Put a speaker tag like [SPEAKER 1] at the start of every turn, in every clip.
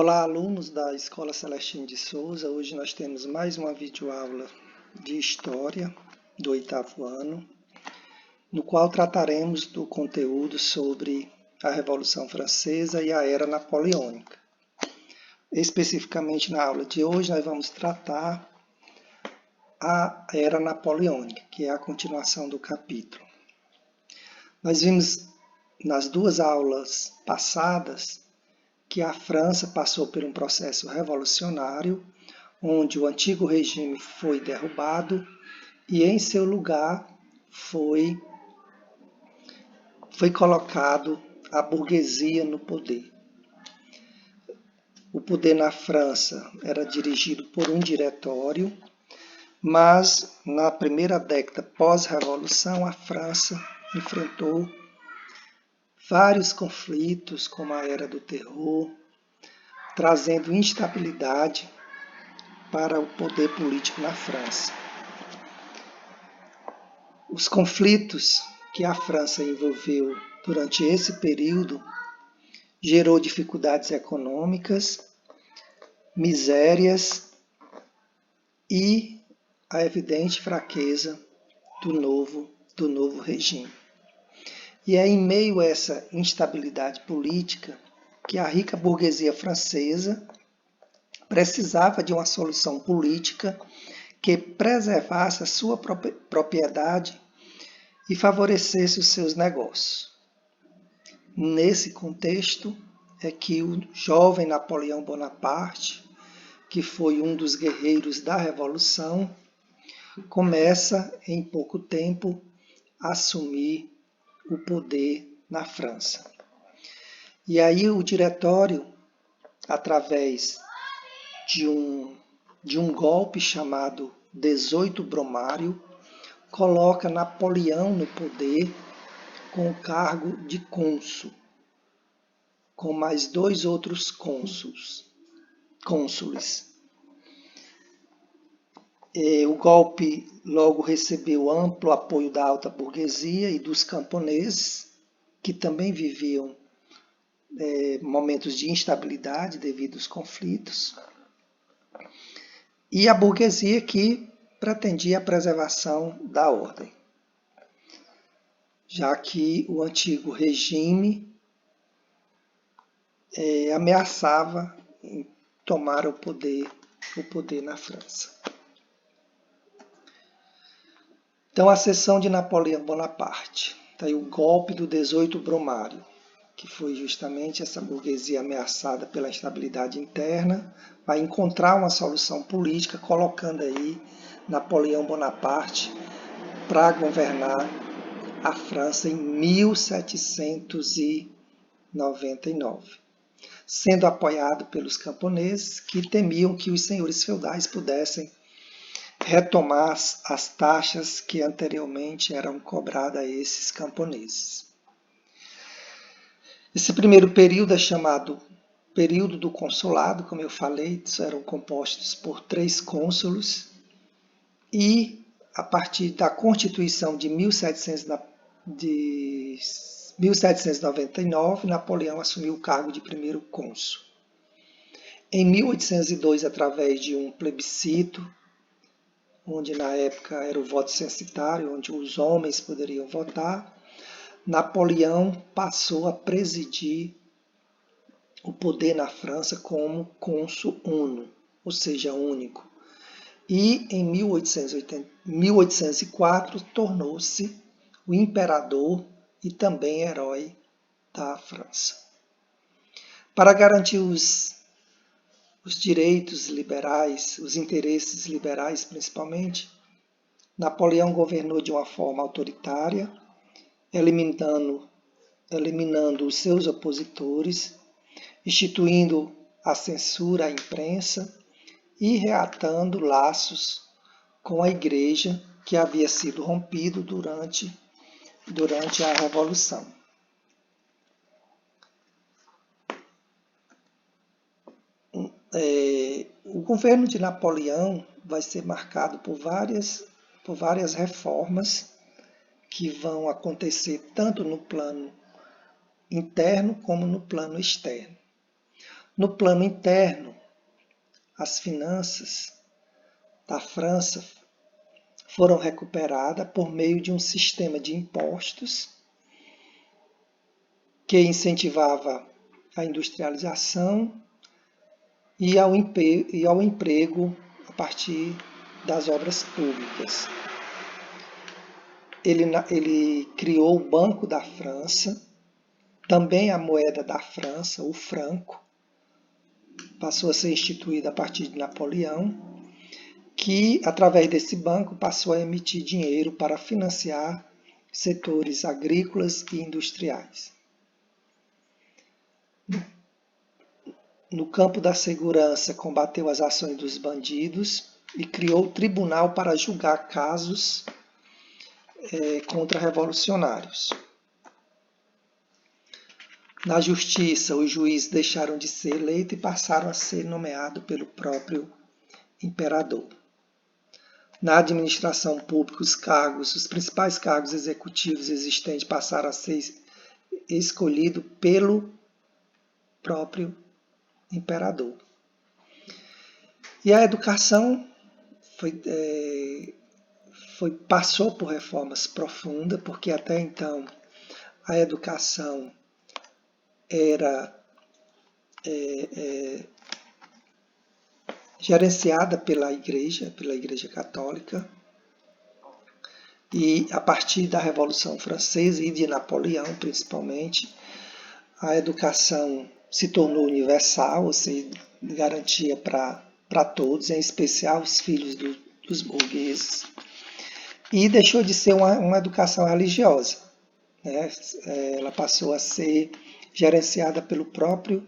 [SPEAKER 1] Olá, alunos da Escola Celestino de Souza. Hoje nós temos mais uma videoaula de História do 8º ano, no qual trataremos do conteúdo sobre a Revolução Francesa e a Era Napoleônica. Especificamente na aula de hoje nós vamos tratar a Era Napoleônica, que é a continuação do capítulo. Nós vimos nas duas aulas passadas que a França passou por um processo revolucionário, onde o antigo regime foi derrubado e em seu lugar foi colocado a burguesia no poder. O poder na França era dirigido por um diretório, mas na primeira década pós-revolução a França enfrentou vários conflitos, como a Era do Terror, trazendo instabilidade para o poder político na França. Os conflitos que a França envolveu durante esse período gerou dificuldades econômicas, misérias e a evidente fraqueza do novo regime. E é em meio a essa instabilidade política que a rica burguesia francesa precisava de uma solução política que preservasse a sua propriedade e favorecesse os seus negócios. Nesse contexto é que o jovem Napoleão Bonaparte, que foi um dos guerreiros da Revolução, começa em pouco tempo a assumir o poder na França. E aí o diretório, através de um golpe chamado 18 Brumário, coloca Napoleão no poder com o cargo de cônsul, com mais 2 outros cônsules. O golpe logo recebeu amplo apoio da alta burguesia e dos camponeses, que também viviam momentos de instabilidade devido aos conflitos, e a burguesia que pretendia a preservação da ordem, já que o antigo regime ameaçava tomar o poder na França. Então, a ascensão de Napoleão Bonaparte, tá aí o golpe do 18 Brumário, que foi justamente essa burguesia ameaçada pela instabilidade interna, vai encontrar uma solução política, colocando aí Napoleão Bonaparte para governar a França em 1799, sendo apoiado pelos camponeses, que temiam que os senhores feudais pudessem retomar as taxas que anteriormente eram cobradas a esses camponeses. Esse primeiro período é chamado período do consulado, como eu falei, eram compostos por 3 cônsules, e a partir da Constituição de 1799, Napoleão assumiu o cargo de primeiro cônsul. Em 1802, através de um plebiscito, onde na época era o voto censitário, onde os homens poderiam votar, Napoleão passou a presidir o poder na França como cônsul uno, ou seja, único. E em 1804 tornou-se o imperador e também herói da França. Para garantir os direitos liberais, os interesses liberais principalmente, Napoleão governou de uma forma autoritária, eliminando os seus opositores, instituindo a censura à imprensa e reatando laços com a Igreja, que havia sido rompido durante a Revolução. O governo de Napoleão vai ser marcado por várias reformas que vão acontecer tanto no plano interno como no plano externo. No plano interno, as finanças da França foram recuperadas por meio de um sistema de impostos que incentivava a industrialização e ao emprego a partir das obras públicas. Ele criou o Banco da França, também a moeda da França, o franco, passou a ser instituída a partir de Napoleão, que, através desse banco, passou a emitir dinheiro para financiar setores agrícolas e industriais. No campo da segurança, combateu as ações dos bandidos e criou o tribunal para julgar casos contra revolucionários. Na justiça, os juízes deixaram de ser eleitos e passaram a ser nomeados pelo próprio imperador. Na administração pública, os principais cargos executivos existentes passaram a ser escolhidos pelo próprio imperador. E a educação passou por reformas profundas, porque até então a educação era gerenciada pela Igreja Católica, e a partir da Revolução Francesa e de Napoleão, principalmente, a educação se tornou universal, ou seja, garantia para todos, em especial os filhos dos burgueses, e deixou de ser uma educação religiosa, né? Ela passou a ser gerenciada pelo próprio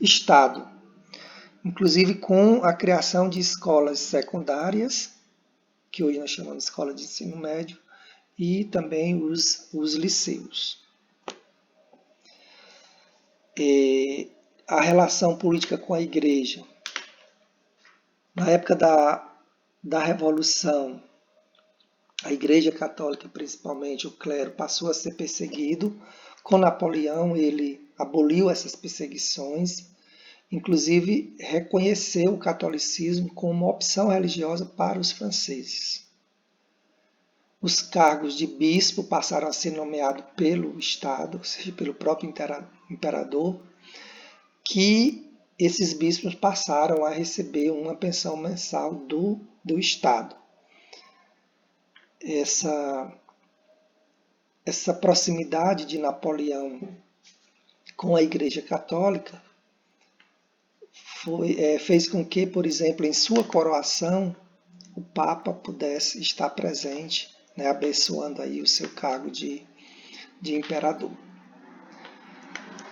[SPEAKER 1] Estado, inclusive com a criação de escolas secundárias, que hoje nós chamamos de escola de ensino médio, e também os liceus. A relação política com a Igreja. Na época da Revolução, a Igreja Católica, principalmente o clero, passou a ser perseguido. Com Napoleão, ele aboliu essas perseguições, inclusive reconheceu o catolicismo como uma opção religiosa para os franceses. Os cargos de bispo passaram a ser nomeados pelo Estado, ou seja, pelo próprio imperador, que esses bispos passaram a receber uma pensão mensal do Estado. Essa proximidade de Napoleão com a Igreja Católica fez com que, por exemplo, em sua coroação, o Papa pudesse estar presente, né, abençoando aí o seu cargo de imperador.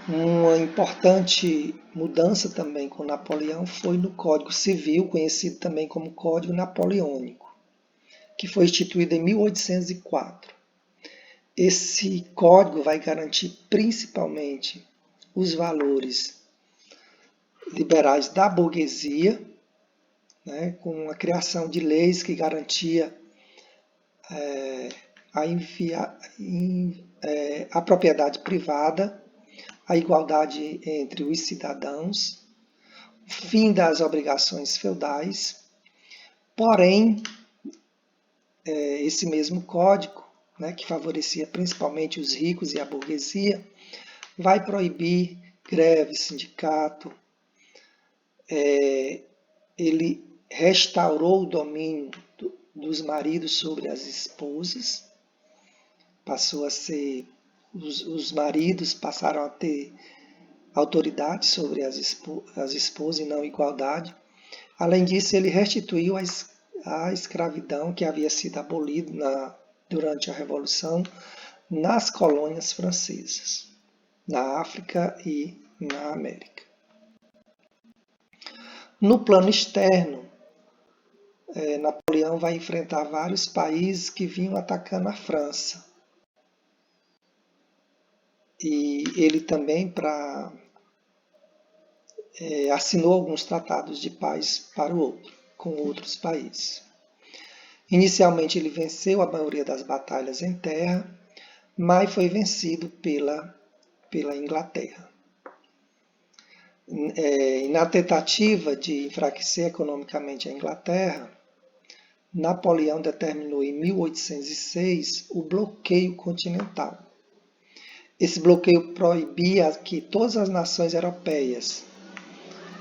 [SPEAKER 1] Uma importante mudança também com Napoleão foi no Código Civil, conhecido também como Código Napoleônico, que foi instituído em 1804. Esse código vai garantir principalmente os valores liberais da burguesia, né, com a criação de leis que garantia a propriedade privada, a igualdade entre os cidadãos, fim das obrigações feudais. Porém, esse mesmo código, né, que favorecia principalmente os ricos e a burguesia, vai proibir greve, sindicato. Ele restaurou o domínio dos maridos sobre as esposas, passou a ser, os maridos passaram a ter autoridade sobre as esposas e não igualdade. Além disso, ele restituiu a escravidão que havia sido abolida durante a Revolução nas colônias francesas, na África e na América. No plano externo, Napoleão vai enfrentar vários países que vinham atacando a França. E ele também assinou alguns tratados de paz com outros países. Inicialmente ele venceu a maioria das batalhas em terra, mas foi vencido pela Inglaterra. Na tentativa de enfraquecer economicamente a Inglaterra, Napoleão determinou em 1806 o bloqueio continental. Esse bloqueio proibia que todas as nações europeias,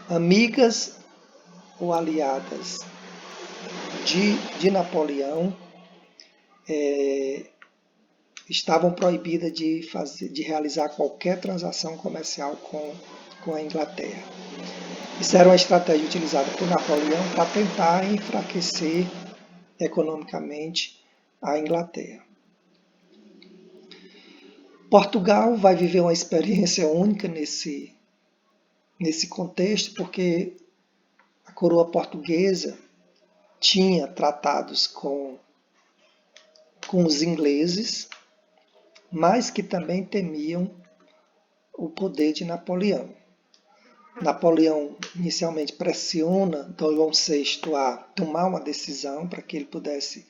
[SPEAKER 1] amigas ou aliadas de Napoleão, estavam proibidas de realizar qualquer transação comercial com a Inglaterra. Isso era uma estratégia utilizada por Napoleão para tentar enfraquecer economicamente a Inglaterra. Portugal vai viver uma experiência única nesse contexto, porque a coroa portuguesa tinha tratados com os ingleses, mas que também temiam o poder de Napoleão. Napoleão inicialmente pressiona Dom João VI a tomar uma decisão para que ele pudesse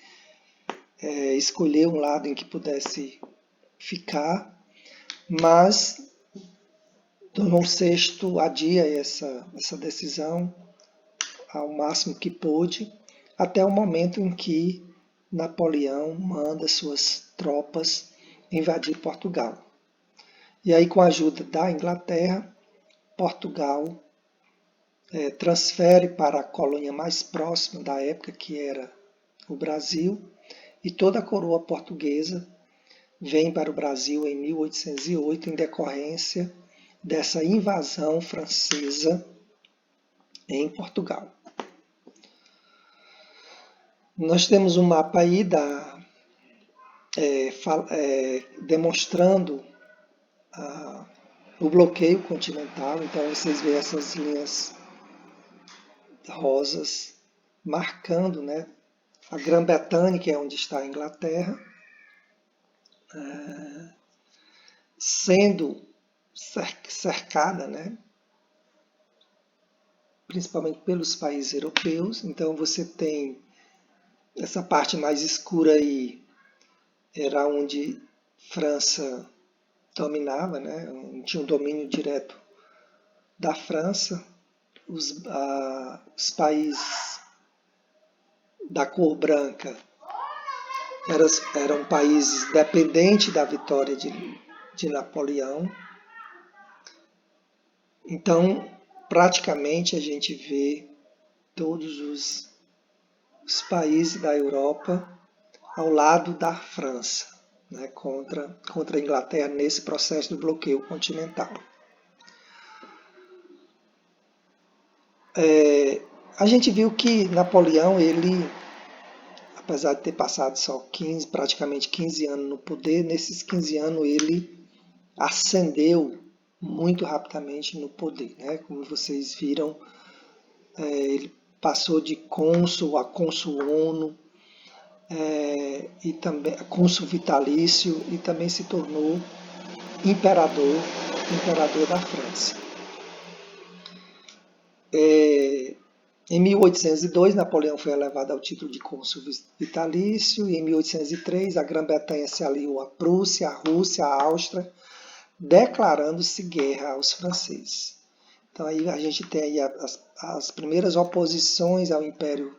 [SPEAKER 1] escolher um lado em que pudesse ficar, mas Dom João VI adia essa decisão ao máximo que pôde, até o momento em que Napoleão manda suas tropas invadir Portugal. E aí, com a ajuda da Inglaterra, Portugal transfere para a colônia mais próxima da época, que era o Brasil, e toda a coroa portuguesa vem para o Brasil em 1808 em decorrência dessa invasão francesa em Portugal. Nós temos um mapa aí demonstrando o bloqueio continental. Então vocês veem essas linhas rosas marcando, né, a Grã-Bretanha, que é onde está a Inglaterra, sendo cercada, né, principalmente pelos países europeus. Então você tem essa parte mais escura aí, era onde França dominava, né, tinha um domínio direto da França. Os países da cor branca eram países dependentes da vitória de Napoleão. Então, praticamente a gente vê todos os países da Europa ao lado da França, né, contra a Inglaterra nesse processo do bloqueio continental. A gente viu que Napoleão, ele, apesar de ter passado só praticamente 15 anos no poder, nesses 15 anos ele ascendeu muito rapidamente no poder, né? Como vocês viram, ele passou de cônsul a cônsul ONU, e também cônsul vitalício, e também se tornou imperador da França. Em 1802, Napoleão foi elevado ao título de cônsul vitalício, e em 1803 a Grã-Bretanha se aliou à Prússia, à Rússia, à Áustria, declarando-se guerra aos franceses. Então aí a gente tem aí as primeiras oposições ao Império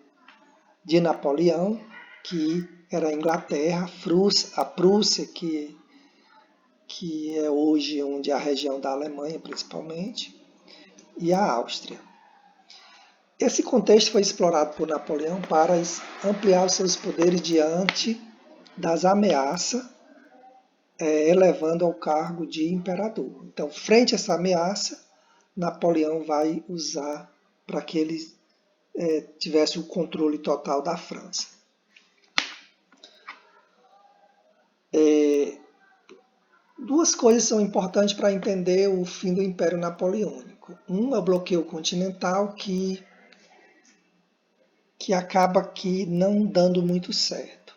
[SPEAKER 1] de Napoleão, que era a Inglaterra, a Prússia, que é hoje onde é a região da Alemanha principalmente, e a Áustria. Esse contexto foi explorado por Napoleão para ampliar os seus poderes diante das ameaças, elevando ao cargo de imperador. Então, frente a essa ameaça, Napoleão vai usar para que ele tivesse o controle total da França. Duas coisas são importantes para entender o fim do Império Napoleônico. Um é o bloqueio continental, que acaba aqui não dando muito certo.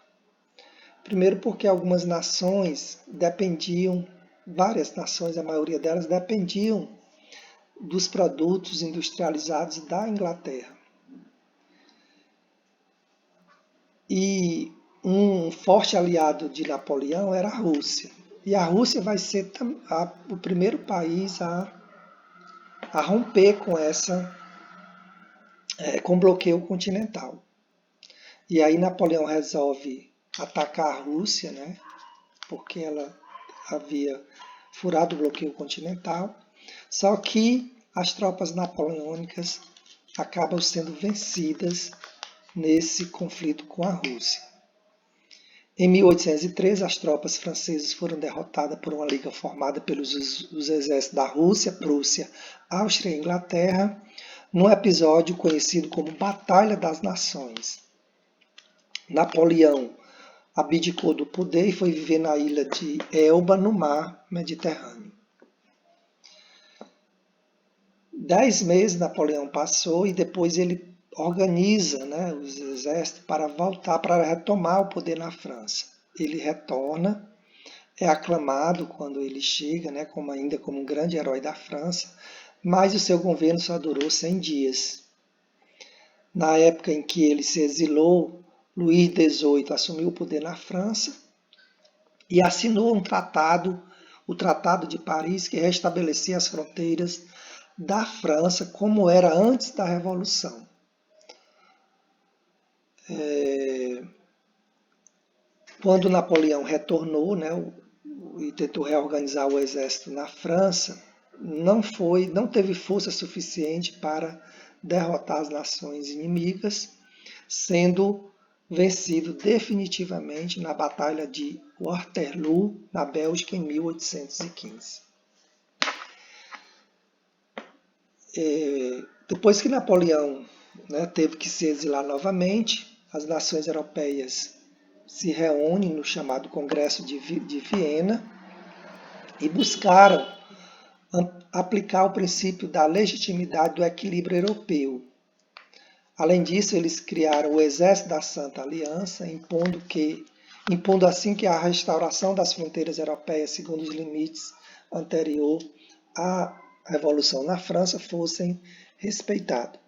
[SPEAKER 1] Primeiro porque algumas nações dependiam, várias nações, a maioria delas, dependiam dos produtos industrializados da Inglaterra. E um forte aliado de Napoleão era a Rússia. E a Rússia vai ser o primeiro país a a romper com o bloqueio continental. E aí Napoleão resolve atacar a Rússia, né? Porque ela havia furado o bloqueio continental. Só que as tropas napoleônicas acabam sendo vencidas nesse conflito com a Rússia. Em 1803, as tropas francesas foram derrotadas por uma liga formada pelos exércitos da Rússia, Prússia, Áustria e Inglaterra, num episódio conhecido como Batalha das Nações. Napoleão abdicou do poder e foi viver na ilha de Elba, no mar Mediterrâneo. 10 meses Napoleão passou e depois ele organiza, né, os exércitos para voltar, para retomar o poder na França. Ele retorna, é aclamado quando ele chega, né, ainda como um grande herói da França, mas o seu governo só durou 100 dias. Na época em que ele se exilou, Luís XVIII assumiu o poder na França e assinou um tratado, o Tratado de Paris, que restabelecia as fronteiras da França como era antes da Revolução. Quando Napoleão retornou, né, e tentou reorganizar o exército na França, não teve força suficiente para derrotar as nações inimigas, sendo vencido definitivamente na Batalha de Waterloo, na Bélgica, em 1815. Depois que Napoleão, né, teve que se exilar novamente, as nações europeias se reúnem no chamado Congresso de Viena e buscaram aplicar o princípio da legitimidade do equilíbrio europeu. Além disso, eles criaram o Exército da Santa Aliança, impondo assim que a restauração das fronteiras europeias, segundo os limites anterior à Revolução na França, fossem respeitados.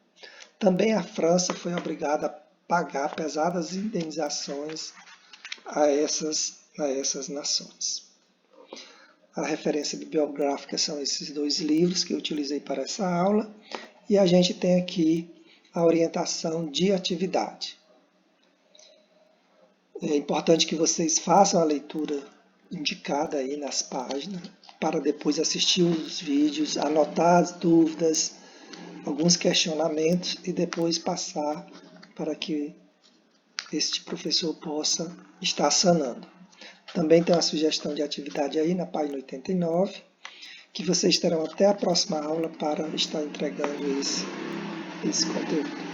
[SPEAKER 1] Também a França foi obrigada a pagar pesadas indenizações a essas nações. A referência bibliográfica são esses 2 livros que eu utilizei para essa aula, e a gente tem aqui a orientação de atividade. É importante que vocês façam a leitura indicada aí nas páginas, para depois assistir os vídeos, anotar as dúvidas, alguns questionamentos e depois passar para que este professor possa estar sanando. Também tem uma sugestão de atividade aí na página 89, que vocês terão até a próxima aula para estar entregando esse conteúdo.